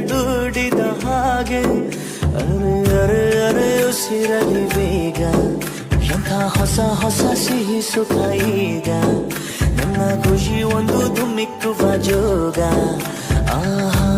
ದುಡಿದ ಹಾಗೆ ಅರೆ ಅರೆ ಅರೆ ಉಸಿರಲಿ ಬೇಗ ಎಂಥ ಹೊಸ ಹೊಸ ಸಿಹಿ ಸುಖ ಈಗ ನನ್ನ ಖುಷಿ ಒಂದು ಧುಮ್ಮಿಕ್ಕುವ ಜೋಗ ಆಹಾ